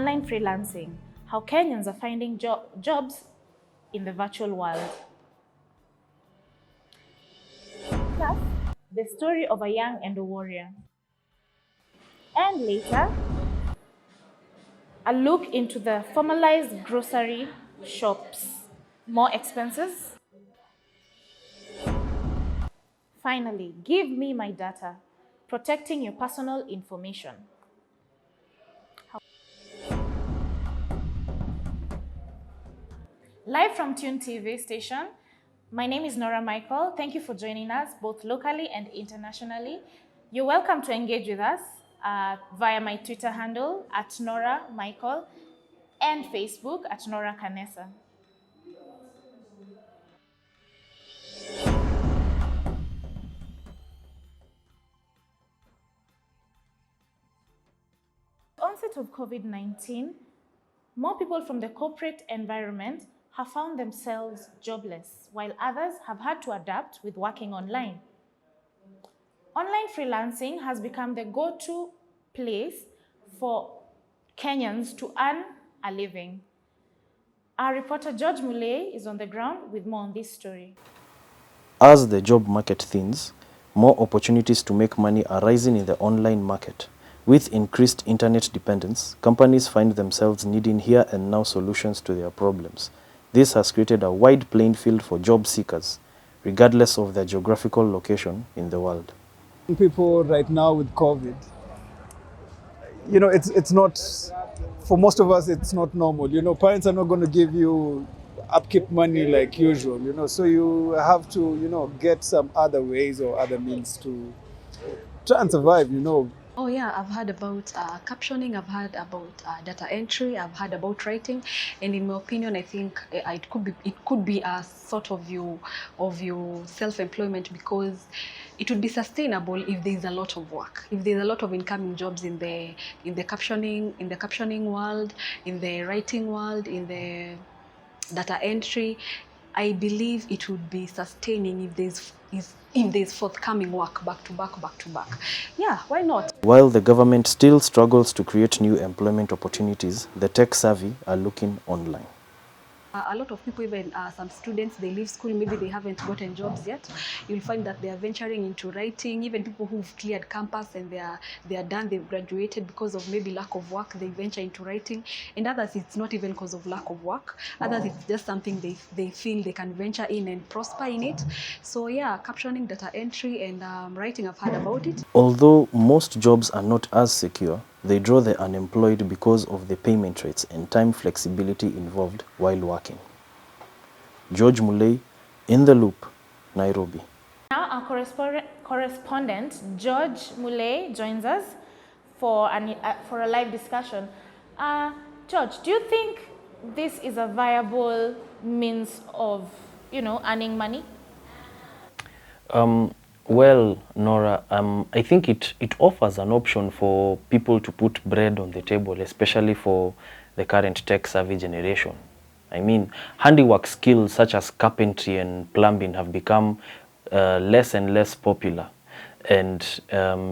online freelancing, how Kenyans are finding jobs in the virtual world. Plus, the story of a young and a warrior. And later, a look into the formalized grocery shops. More expenses? Finally, give me my data, protecting your personal information. Live from Tune TV station, my name is Norah Michael. Thank you for joining us both locally and internationally. You're welcome to engage with us via my Twitter handle at Norah Michael and Facebook at Norah Kanesa. Onset of COVID-19, more people from the corporate environment have found themselves jobless, while others have had to adapt with working online. Online freelancing has become the go-to place for Kenyans to earn a living. Our reporter George Muley is on the ground with more on this story. As the job market thins, more opportunities to make money are rising in the online market. With increased internet dependence, companies find themselves needing here and now solutions to their problems. This has created a wide playing field for job seekers, regardless of their geographical location in the world. People right now with COVID, it's not, for most of us, it's not normal. Parents are not going to give you upkeep money like usual, so you have to, get some other ways or other means to try and survive. Oh yeah, I've heard about captioning, I've heard about data entry, I've heard about writing, and in my opinion, I think it could be a sort of your self-employment, because it would be sustainable if there is a lot of work, if there's a lot of incoming jobs in the captioning world, in the writing world, in the data entry. I believe it would be sustaining if there's forthcoming work back to back. Yeah, why not? While the government still struggles to create new employment opportunities, the tech savvy are looking online. A lot of people, even some students, they leave school, maybe they haven't gotten jobs yet. You'll find that they are venturing into writing. Even people who've cleared campus and they are done, they've graduated, because of maybe lack of work, they venture into writing. And others, it's not even because of lack of work. Others, it's just something they feel they can venture in and prosper in it. So yeah, captioning, data entry, and writing, I've heard about it. Although most jobs are not as secure, they draw the unemployed because of the payment rates and time flexibility involved while working. George Muley, In the Loop, Nairobi. Now our correspondent George Muley joins us for a live discussion. George, do you think this is a viable means of, earning money? Well, Nora, I think it offers an option for people to put bread on the table, especially for the current tech-savvy generation. I mean, handiwork skills such as carpentry and plumbing have become less and less popular. And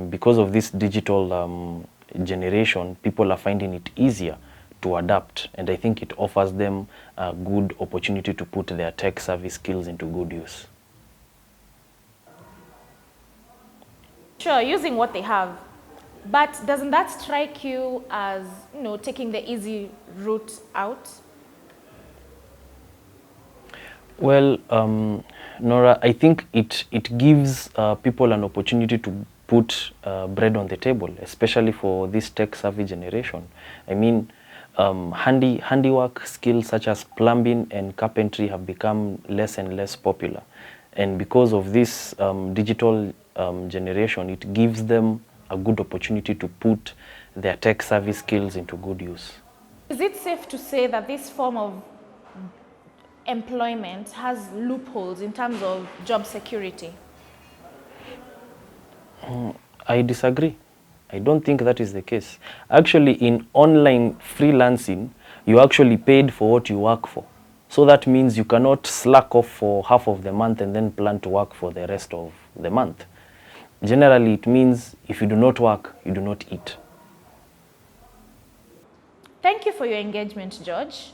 because of this digital generation, people are finding it easier to adapt. And I think it offers them a good opportunity to put their tech-savvy skills into good use. Sure, using what they have. But doesn't that strike you as, taking the easy route out? Well, Nora, I think it gives people an opportunity to put bread on the table, especially for this tech-savvy generation. I mean, handiwork skills such as plumbing and carpentry have become less and less popular. And because of this digital generation, it gives them a good opportunity to put their tech-savvy skills into good use. Is it safe to say that this form of employment has loopholes in terms of job security? I disagree. I don't think that is the case. Actually, in online freelancing, you're actually paid for what you work for. So that means you cannot slack off for half of the month and then plan to work for the rest of the month. Generally, it means if you do not work, you do not eat. Thank you for your engagement, George.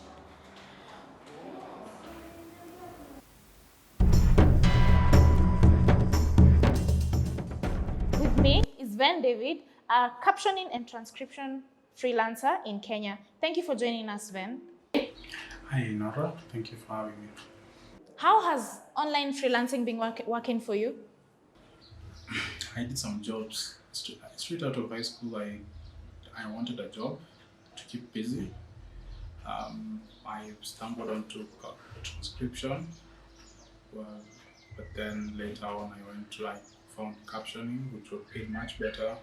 With me is Van David, a captioning and transcription freelancer in Kenya. Thank you for joining us, Van. Hi, Norah. Thank you for having me. How has online freelancing been working for you? I did some jobs straight out of high school. I wanted a job to keep busy. I stumbled onto transcription, well, but then later on I found captioning, which was paid much better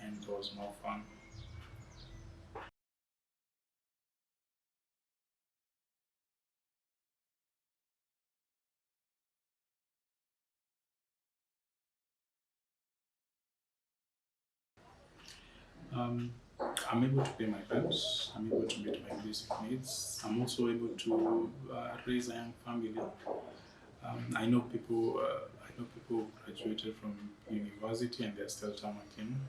and was more fun. Um, I'm able to pay my bills. I'm able to meet my basic needs. I'm also able to raise a young family. I know people. I know people graduated from university and they're still working.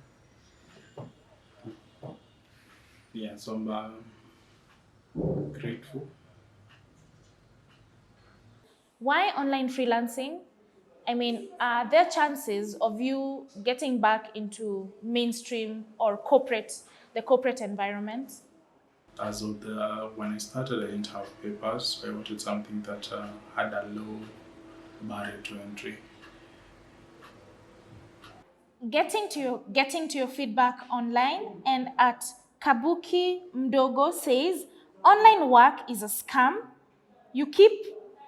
Yeah, so I'm grateful. Why online freelancing? I mean, are there chances of you getting back into mainstream or the corporate environment? As of when I started, I didn't have papers, so I wanted something that had a low barrier to entry. Getting to your feedback online, and at Kabuki Mdogo says online work is a scam. You keep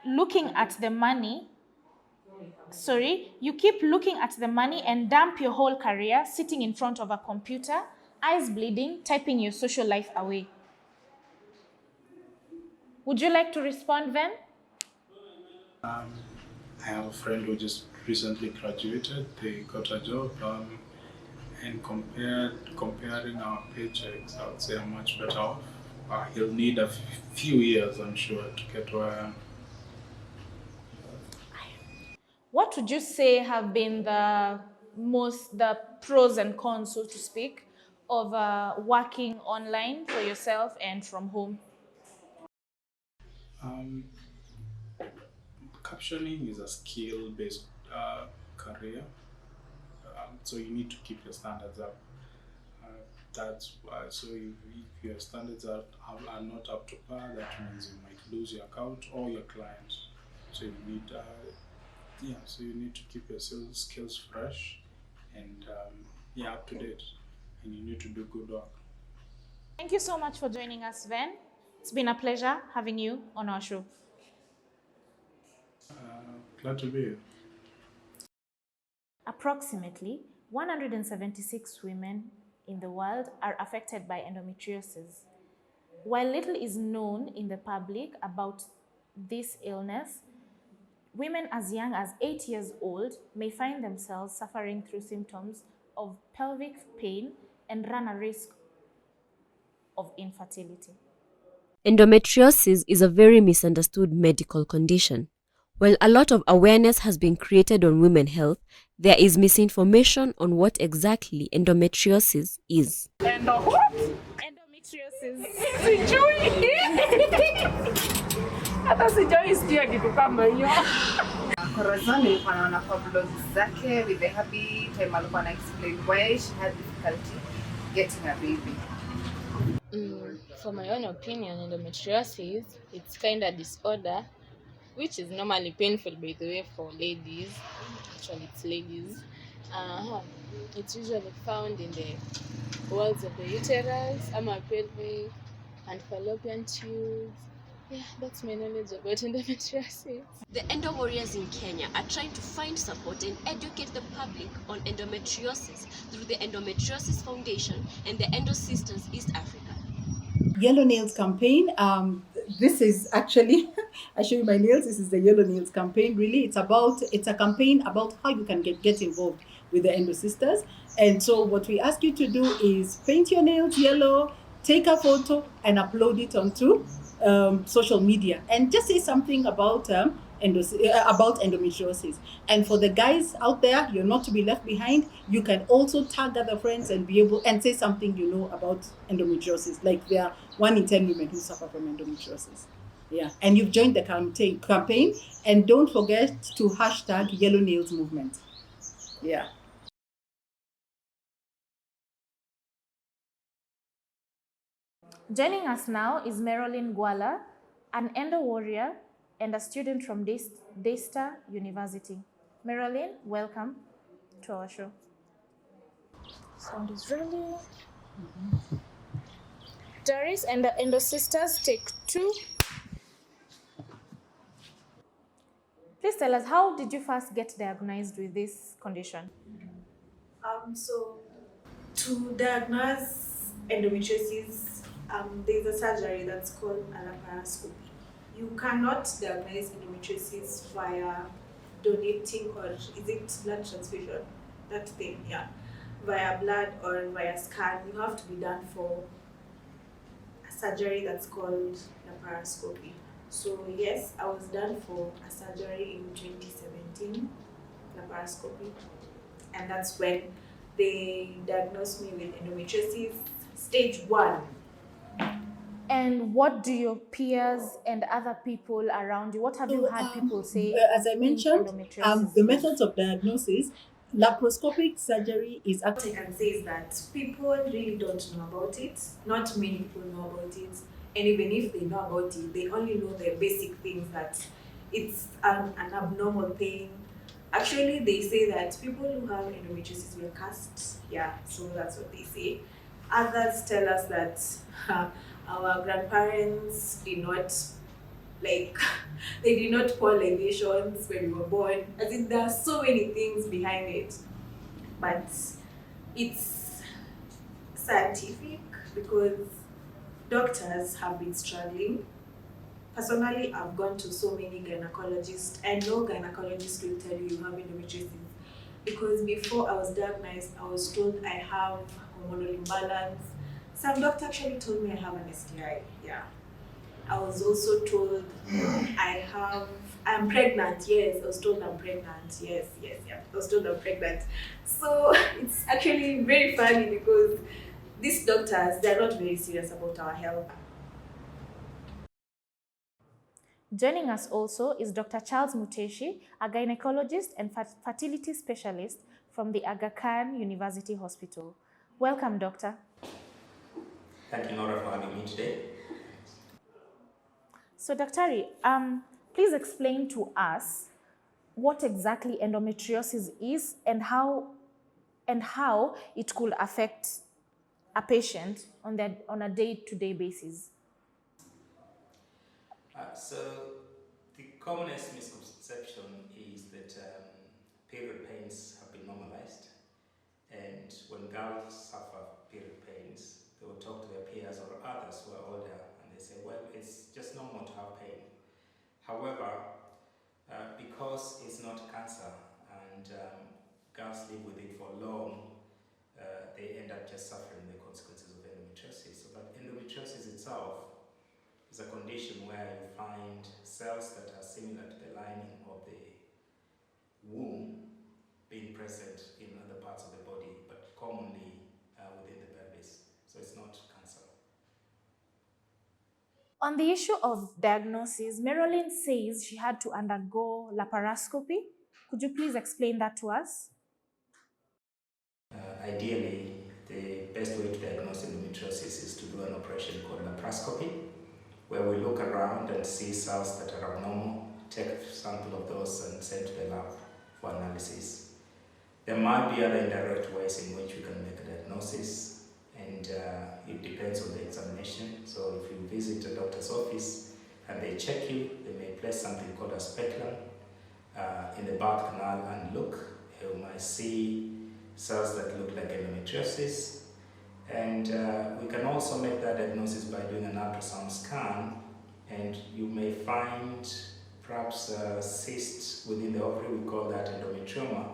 looking at the money. You keep looking at the money and dump your whole career sitting in front of a computer, eyes bleeding, typing your social life away. Would you like to respond, Ven? I have a friend who just recently graduated. They got a job, and comparing our paychecks, I would say I'm much better off. He'll need a few years, I'm sure, to get where I am. What would you say have been the pros and cons, so to speak, of working online for yourself and from home? Um, Captioning is a skill-based career, so you need to keep your standards up. That's why. So if your standards are not up to par, that means you might lose your account or your client. So you need, so you need to keep your skills fresh and up to date, and you need to do good work. Thank you so much for joining us, Ven. It's been a pleasure having you on our show. Glad to be here. Approximately 176 women in the world are affected by endometriosis. While little is known in the public about this illness, women as young as 8 years old may find themselves suffering through symptoms of pelvic pain and run a risk of infertility. Endometriosis is a very misunderstood medical condition. While a lot of awareness has been created on women's health, there is misinformation on what exactly endometriosis is. What? Endometriosis. Sijui. Hata sijui sikia kitu kama hiyo. Corazon nilikuwa naona kwa blog zake with the hubby time alikuwa na explain why she had difficulty getting a baby. For my own opinion, endometriosis, it's kind of disorder which is normally painful, by the way, for ladies. Actually, it's ladies. It's usually found in the walls of the uterus, pelvic, and fallopian tubes. Yeah, that's my knowledge about endometriosis. The endo warriors in Kenya are trying to find support and educate the public on endometriosis through the Endometriosis Foundation and the Endo Sisters East Africa. Yellow Nails campaign. This is actually, I show you my nails. This is the Yellow Nails campaign. Really, it's a campaign about how you can get involved with the Endo Sisters. And so what we ask you to do is paint your nails yellow, take a photo and upload it onto social media, and just say something about about endometriosis. And for the guys out there, you're not to be left behind. You can also tag other friends and be able and say something you know about endometriosis. Like there are 1 in 10 women who suffer from endometriosis. Yeah, and you've joined the campaign, and don't forget to hashtag Yellow Nails Movement. Yeah. Joining us now is Marilyn Gwala, an endo warrior and a student from Daystar University. Marilyn, welcome to our show. Sound is ready. Doris and the Endo Sisters, take 2. Please tell us, how did you first get diagnosed with this condition? So to diagnose endometriosis, there's a surgery that's called a laparoscopy. You cannot diagnose endometriosis via donating, or is it blood transfusion? That thing, yeah. Via blood or via scan. You have to be done for a surgery that's called laparoscopy. So yes, I was done for a surgery in 2017, laparoscopy, and that's when they diagnosed me with endometriosis stage 1. And what do your peers and other people around you, what have you had people say? As I mentioned, the methods of diagnosis, laparoscopic surgery is What I can say is that people really don't know about it. Not many people know about it. And even if they know about it, they only know the basic things, that it's an abnormal thing. Actually, they say that people who have endometriosis were cursed. Yeah, so that's what they say. Others tell us that our grandparents did not, like, they did not pour libations when we were born. I think there are so many things behind it. But it's scientific because doctors have been struggling. Personally, I've gone to so many gynecologists, and no gynecologist will tell you have endometriosis. Because before I was diagnosed, I was told I have hormonal imbalance. Some doctor actually told me I have an STI. Yeah. I was also told I'm pregnant. Yes, I was told I'm pregnant. Yes, yeah. I was told I'm pregnant. So it's actually very funny because these doctors, they're not very serious about our health. Joining us also is Dr. Charles Muteshi, a gynecologist and fertility specialist from the Aga Khan University Hospital. Welcome, doctor. Thank you, Norah, for having me today. So, Dr. Please explain to us what exactly endometriosis is and how it could affect a patient on a day-to-day basis. So the commonest misconception is that period pains have been normalized, and when girls suffer period pains, they will talk to their peers or others who are older, and they say, well, it's just normal to have pain. However, because it's not cancer and girls live with it for long, they end up just suffering the consequences of endometriosis. So, but endometriosis itself is a condition where you find cells that are similar to the lining of the womb being present in other parts of the body, but commonly within the pelvis. So it's not cancer. On the issue of diagnosis, Marilyn says she had to undergo laparoscopy. Could you please explain that to us? Ideally, the best way to diagnose endometriosis is to do an operation called laparoscopy, where we look around and see cells that are abnormal, take a sample of those and send to the lab for analysis. There might be other indirect ways in which we can make a diagnosis, and it depends on the examination. So if you visit a doctor's office and they check you, they may place something called a speculum in the birth canal and look. You might see cells that look like endometriosis, and we can also make that diagnosis by doing an ultrasound scan, and you may find perhaps a cyst within the ovary. We call that endometrioma,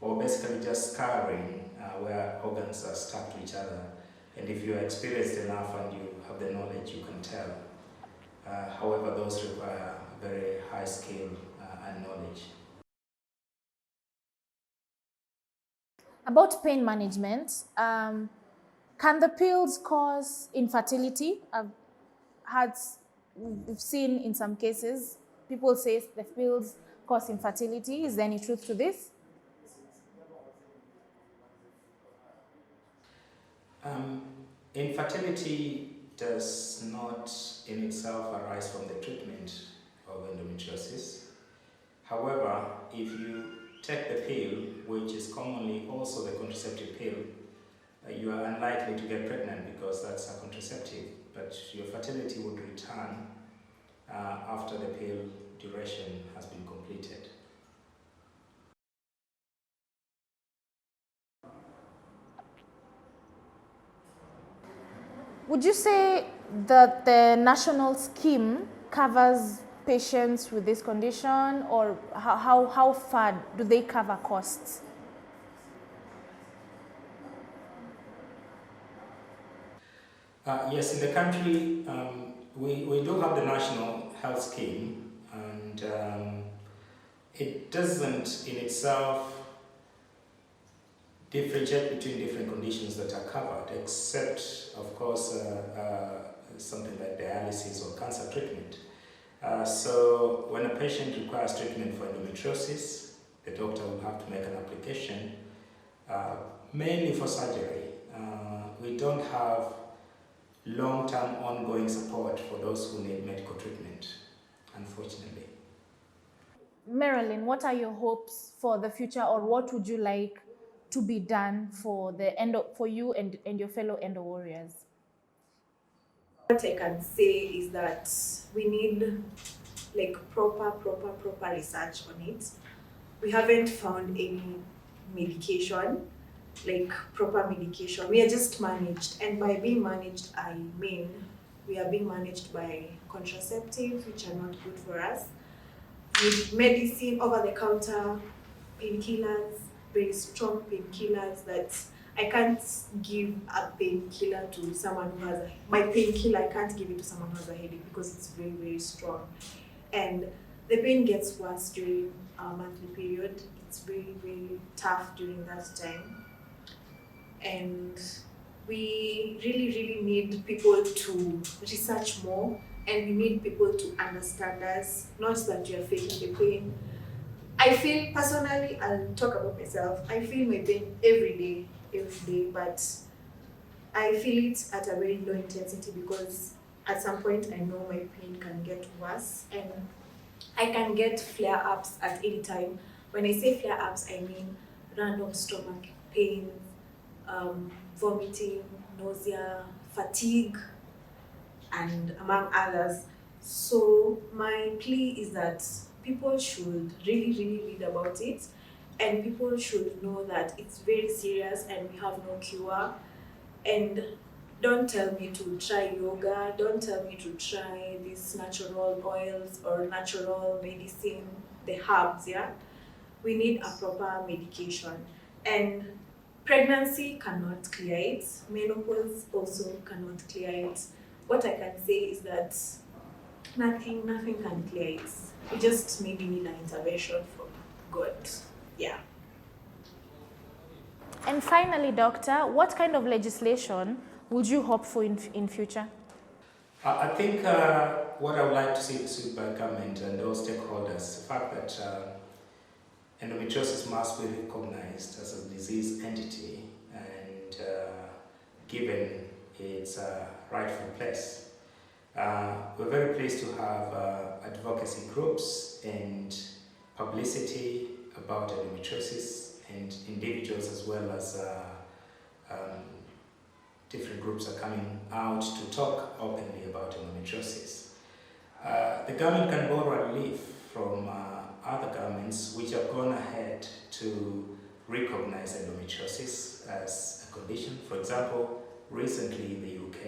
or basically just scarring where organs are stuck to each other. And if you're experienced enough and you have the knowledge, you can tell. However, those require very high skill and knowledge. About pain management, can the pills cause infertility? We've seen in some cases, people say the pills cause infertility. Is there any truth to this? Infertility does not in itself arise from the treatment of endometriosis. However, if you take the pill, which is commonly also the contraceptive pill, you are unlikely to get pregnant because that's a contraceptive, but your fertility would return after the pill duration has been completed. Would you say that the national scheme covers patients with this condition, or how far do they cover costs? Yes, in the country, we do have the national health scheme, and it doesn't in itself differentiate between different conditions that are covered, except, of course, something like dialysis or cancer treatment. So when a patient requires treatment for endometriosis, the doctor will have to make an application, mainly for surgery. We don't have long-term ongoing support for those who need medical treatment, unfortunately. Marilyn, what are your hopes for the future, or what would you like to be done for for you and your fellow endo warriors? What I can say is that we need like proper research on it. We haven't found any medication, like proper medication. We are just managed, and by being managed, I mean we are being managed by contraceptives, which are not good for us, with medicine, over-the-counter painkillers, very strong painkillers that I can't give a painkiller to someone who has my painkiller, I can't give it to someone who has a headache because it's very strong. And the pain gets worse during our monthly period. It's very tough during that time. And we really need people to research more, and we need people to understand us, not that we are faking the pain. I feel personally, I'll talk about myself, I feel my pain every day, but I feel it at a very low intensity because at some point I know my pain can get worse and I can get flare-ups at any time. When I say flare-ups, I mean random stomach pain, vomiting, nausea, fatigue, and among others. So my plea is that people should really read about it, and people should know that it's very serious and we have no cure. And don't tell me to try yoga, don't tell me to try these natural oils or natural medicine, the herbs, yeah? We need a proper medication. And pregnancy cannot clear it, menopause also cannot clear it. What I can say is that nothing can clear it. We just maybe need an intervention from God. Yeah. And finally, doctor, what kind of legislation would you hope for in future? I think what I would like to see pursued by government and all stakeholders, the fact that endometriosis must be recognized as a disease entity and given its rightful place. We're very pleased to have advocacy groups and publicity about endometriosis, and individuals as well as different groups are coming out to talk openly about endometriosis. The government can borrow a leaf from other governments which have gone ahead to recognize endometriosis as a condition. For example, recently in the UK,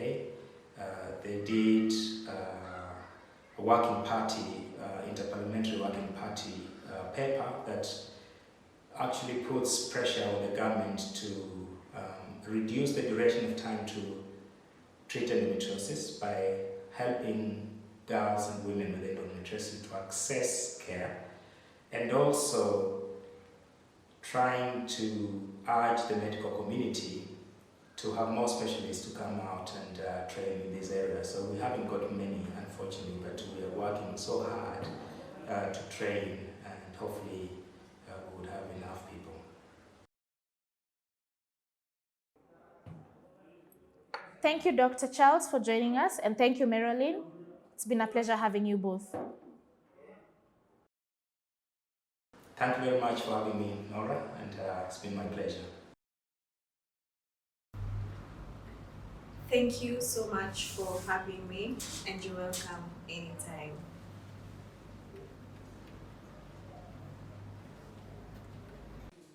they did a working party, interparliamentary working party paper that actually puts pressure on the government to reduce the duration of time to treat endometriosis by helping girls and women with endometriosis to access care and also trying to urge the medical community to have more specialists to come out and train in this area. So we haven't got many, unfortunately, but we are working so hard to train, and hopefully we would have enough people. Thank you, Dr. Charles, for joining us, and thank you, Marilyn. It's been a pleasure having you both. Thank you very much for having me, Norah, and it's been my pleasure. Thank you so much for having me, and you're welcome anytime.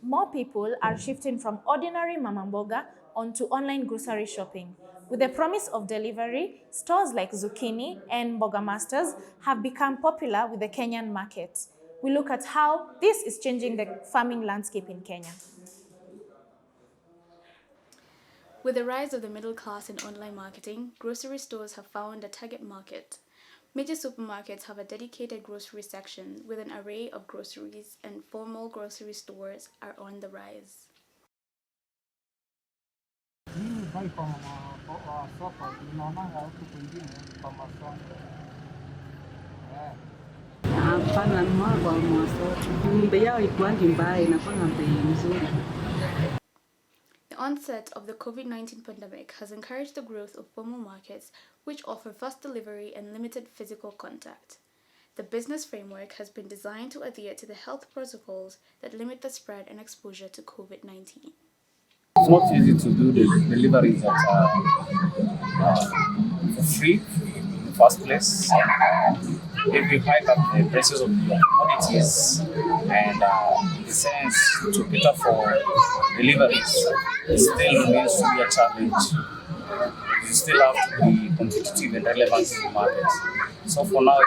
More people are shifting from ordinary mama mboga onto online grocery shopping. With the promise of delivery, stores like Zucchini and Mboga Masters have become popular with the Kenyan market. We look at how this is changing the farming landscape in Kenya. With the rise of the middle class in online marketing, grocery stores have found a target market. Major supermarkets have a dedicated grocery section with an array of groceries, and formal grocery stores are on the rise. The onset of the COVID-19 pandemic has encouraged the growth of formal markets, which offer fast delivery and limited physical contact. The business framework has been designed to adhere to the health protocols that limit the spread and exposure to COVID-19. It's not easy to do the deliveries for free in the first place. If you hike up the prices of your commodities and in the sense to cater for deliveries, it still remains to be a challenge. You still have to be competitive and relevant in the market. So for now,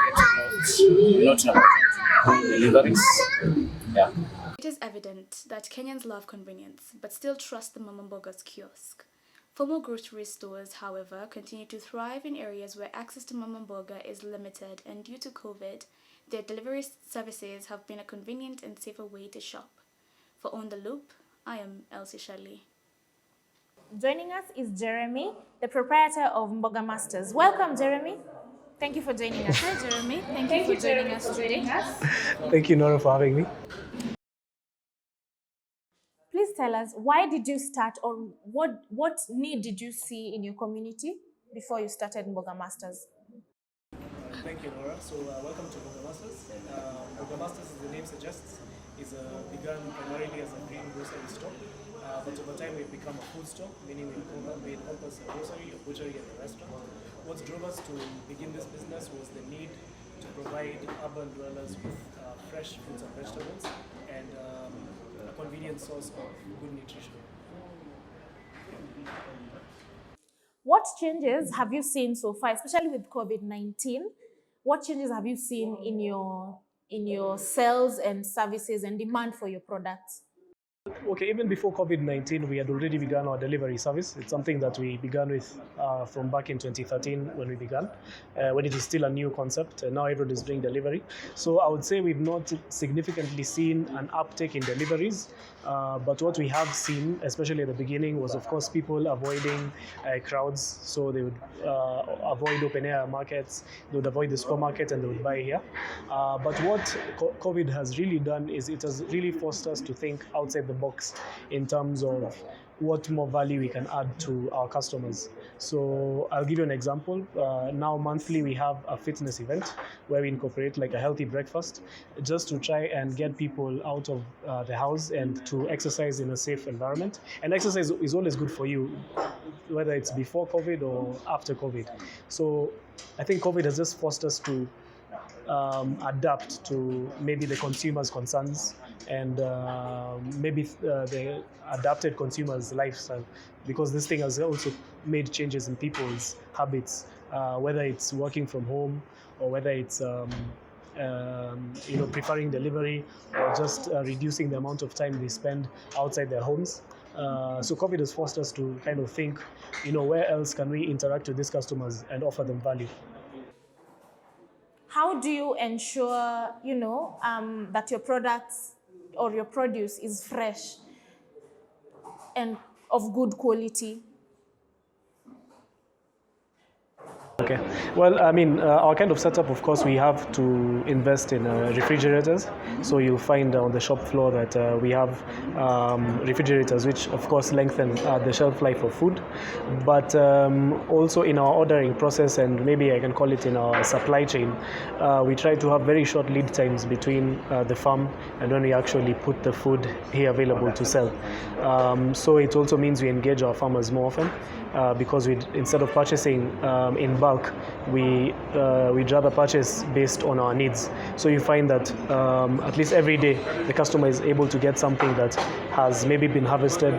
we're not in a position to do deliveries. Yeah. It is evident that Kenyans love convenience, but still trust the Mama Mboga's kiosk. Formal grocery stores, however, continue to thrive in areas where access to Mama Mboga is limited, and due to COVID, their delivery services have been a convenient and safer way to shop. For On the Loop, I am Elsie Shirley. Joining us is Jeremy, the proprietor of Mboga Masters. Welcome, Jeremy. Thank you for joining us. Hi, Jeremy. Thank you for joining us today. Thank you, Norah, for having me. Please tell us, why did you start, or what need did you see in your community before you started Mboga Masters? Thank you, Norah. So welcome to Mboga Masters. Mboga Masters, as the name suggests, began primarily as a green grocery store, but over time we've become a food store, meaning we encompass a grocery, a butchery, and a restaurant. What drove us to begin this business was the need to provide urban dwellers with fresh fruits and vegetables and a convenient source of good nutrition. What changes have you seen so far, especially with COVID-19? What changes have you seen in your sales and services and demand for your products? Okay, even before COVID-19, we had already begun our delivery service. It's something that we began with from back in 2013 when we began, when it was still a new concept, and now everyone is doing delivery. So I would say we've not significantly seen an uptake in deliveries, but what we have seen, especially at the beginning, was of course people avoiding crowds. So they would avoid open air markets, they would avoid the supermarket, and they would buy here. But what COVID has really done is it has really forced us to think outside the box in terms of what more value we can add to our customers. So I'll give you an example. Now monthly we have a fitness event where we incorporate like a healthy breakfast just to try and get people out of the house and to exercise in a safe environment. And exercise is always good for you, whether it's before COVID or after COVID. So I think COVID has just forced us to adapt to maybe the consumer's concerns and maybe the adapted consumer's lifestyle, because this thing has also made changes in people's habits, whether it's working from home or whether it's preferring delivery or just reducing the amount of time they spend outside their homes. So COVID has forced us to kind of think, where else can we interact with these customers and offer them value? how do you ensure, that your products or your produce is fresh and of good quality? Okay. Well, I mean, our kind of setup, of course, we have to invest in refrigerators. So you'll find on the shop floor that we have refrigerators, which, of course, lengthen the shelf life of food. But also in our ordering process, and maybe I can call it in our supply chain, we try to have very short lead times between the farm and when we actually put the food here available to sell. So it also means we engage our farmers more often. Because instead of purchasing in bulk, we'd rather purchase based on our needs. So you find that at least every day the customer is able to get something that has maybe been harvested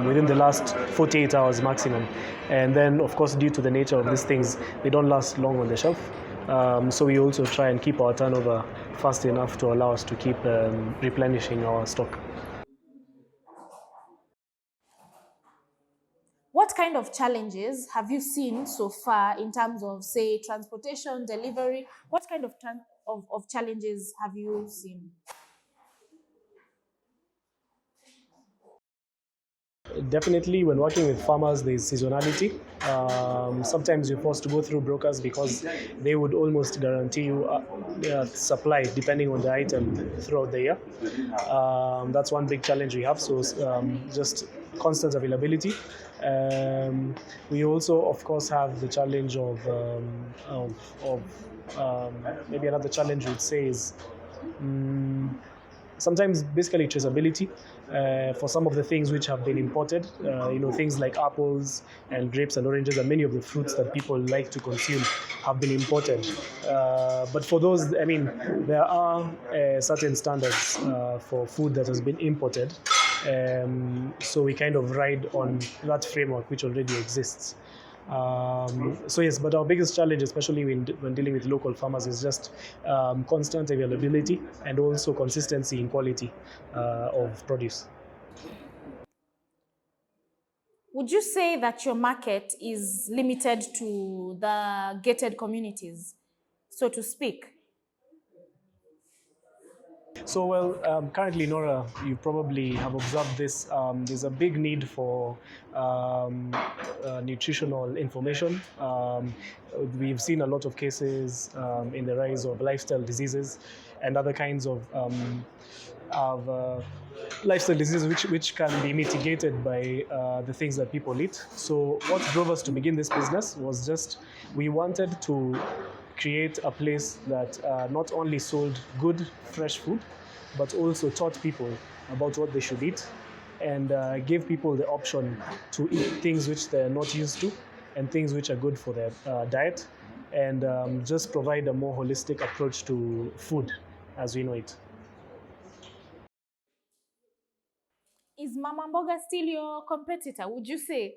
within the last 48 hours maximum. And then, of course, due to the nature of these things, they don't last long on the shelf. So we also try and keep our turnover fast enough to allow us to keep replenishing our stock. What kind of challenges have you seen so far in terms of, say, transportation, delivery? What kind of challenges have you seen? Definitely, when working with farmers, there's seasonality. Sometimes you're forced to go through brokers because they would almost guarantee you their supply depending on the item throughout the year. That's one big challenge we have. So just constant availability. We also, of course, have the challenge of maybe another challenge we'd say is. Sometimes basically traceability for some of the things which have been imported, things like apples and grapes and oranges and many of the fruits that people like to consume have been imported. But for those, I mean, there are certain standards for food that has been imported. So we kind of ride on that framework which already exists. So yes, but our biggest challenge, especially when dealing with local farmers, is just constant availability and also consistency in quality of produce. Would you say that your market is limited to the gated communities, so to speak? So, well, currently, Norah, you probably have observed this. There's a big need for nutritional information. We've seen a lot of cases in the rise of lifestyle diseases and other kinds of lifestyle diseases which can be mitigated by the things that people eat. So what drove us to begin this business was just we wanted to create a place that not only sold good, fresh food, but also taught people about what they should eat and gave people the option to eat things which they're not used to and things which are good for their diet, and just provide a more holistic approach to food as we know it. Is Mama Mboga still your competitor, would you say?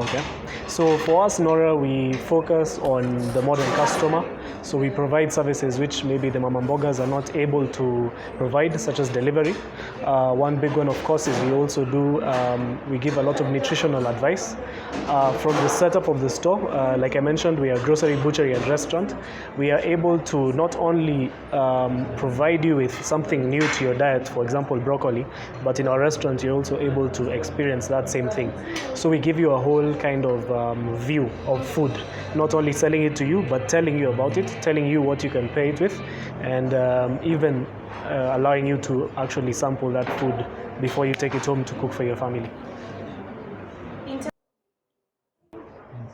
Okay. So for us, Norah, we focus on the modern customer. So we provide services which maybe the Mama Mbogas are not able to provide, such as delivery. One big one, of course, is we also do, we give a lot of nutritional advice. From the setup of the store, like I mentioned, we are grocery, butchery, and restaurant. We are able to not only provide you with something new to your diet, for example, broccoli, but in our restaurant, you're also able to experience that same thing. So we give you a whole kind of view of food, not only selling it to you, but telling you about it, telling you what you can pair it with, and even allowing you to actually sample that food before you take it home to cook for your family.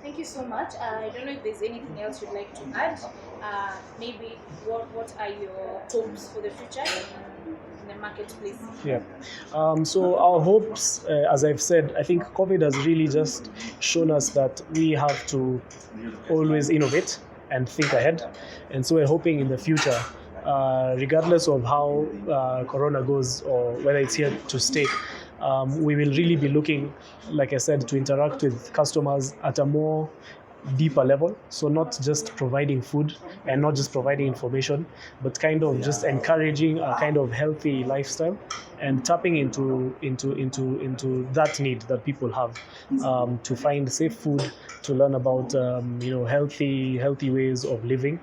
Thank you so much. I don't know if there's anything else you'd like to add. Maybe what are your hopes for the future in the marketplace? Yeah. So our hopes, as I've said, I think COVID has really just shown us that we have to always innovate and think ahead. And so we're hoping in the future, regardless of how Corona goes or whether it's here to stay, we will really be looking, like I said, to interact with customers at a more deeper level. So not just providing food and not just providing information, but kind of just encouraging a kind of healthy lifestyle and tapping into that need that people have to find safe food, to learn about healthy ways of living,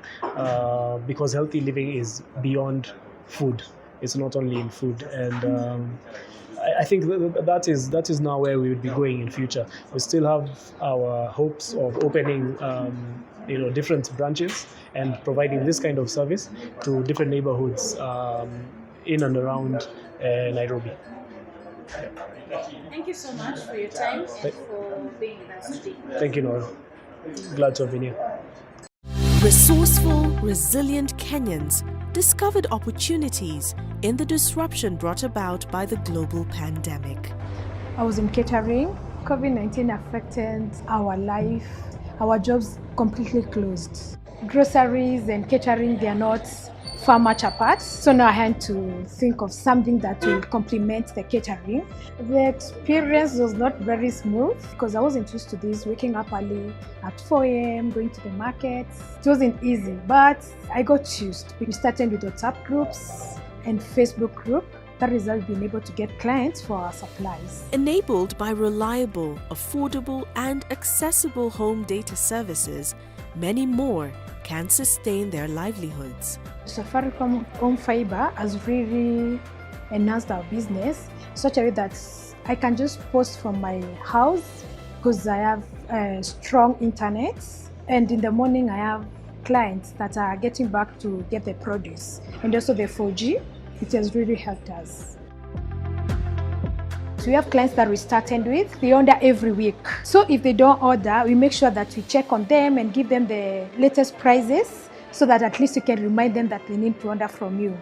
because healthy living is beyond food. It's not only in food, and I think that is now where we would be going in future. We still have our hopes of opening different branches and providing this kind of service to different neighborhoods in and around Nairobi. Thank you so much for your time and for being with us today. Thank you, Norah. Glad to have been here. Resourceful, resilient Kenyans discovered opportunities in the disruption brought about by the global pandemic. I was in catering. COVID-19 affected our life. Our jobs completely closed. Groceries and catering, they are not far much apart. So now I had to think of something that will complement the catering. The experience was not very smooth because I wasn't used to this, waking up early at 4 a.m., going to the markets. It wasn't easy, but I got used. We started with WhatsApp groups and Facebook group. That result being able to get clients for our supplies. Enabled by reliable, affordable and accessible home data services, many more can sustain their livelihoods. Safaricom Home Fiber has really enhanced our business such a way that I can just post from my house because I have strong internet, and in the morning I have clients that are getting back to get their produce, and also the 4G. It has really helped us. So we have clients that we started with, they order every week. So if they don't order, we make sure that we check on them and give them the latest prices so that at least you can remind them that they need to order from you.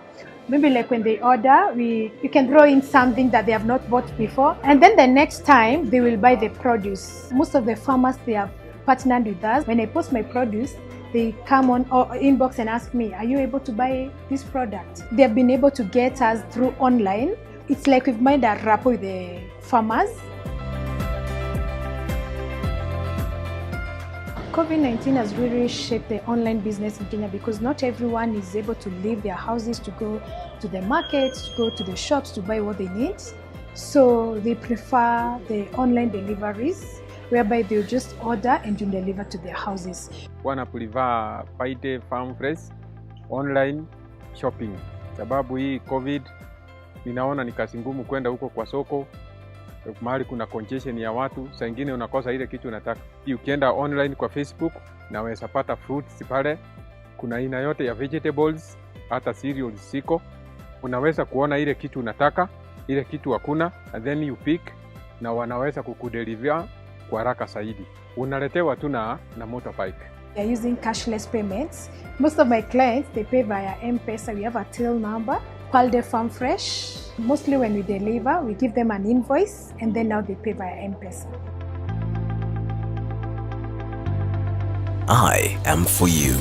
Maybe like when they order, you can throw in something that they have not bought before, and then the next time they will buy the produce. Most of the farmers, they have partnered with us. When I post my produce, they come on or inbox and ask me, are you able to buy this product? They have been able to get us through online. It's like we've made a rapport with the farmers. COVID-19 has really shaped the online business in Kenya because not everyone is able to leave their houses to go to the markets, to go to the shops to buy what they need. So they prefer the online deliveries, whereby they'll just order and you deliver to their houses. Wana prefer Paite Farm Fresh online shopping. Sababu hii COVID ninaona ni kazi ngumu kwenda huko kwa soko. Mahali kuna congestion ya watu, saa nyingine unakosa ile kitu unataka. Ukienda online kwa Facebook naweza pata fruits pale. Kuna aina yote ya vegetables, hata cereals siko. Unaweza kuona ile kitu unataka, ile kitu hakuna, and then you pick na wanaweza kukudeliver kwa haraka zaidi. Unaletewa tu na motorbike. We are using cashless payments. Most of my clients, they pay via M-Pesa. We have a till number called the Farm Fresh. Mostly when we deliver, we give them an invoice and then now they pay via M-Pesa. I am for you.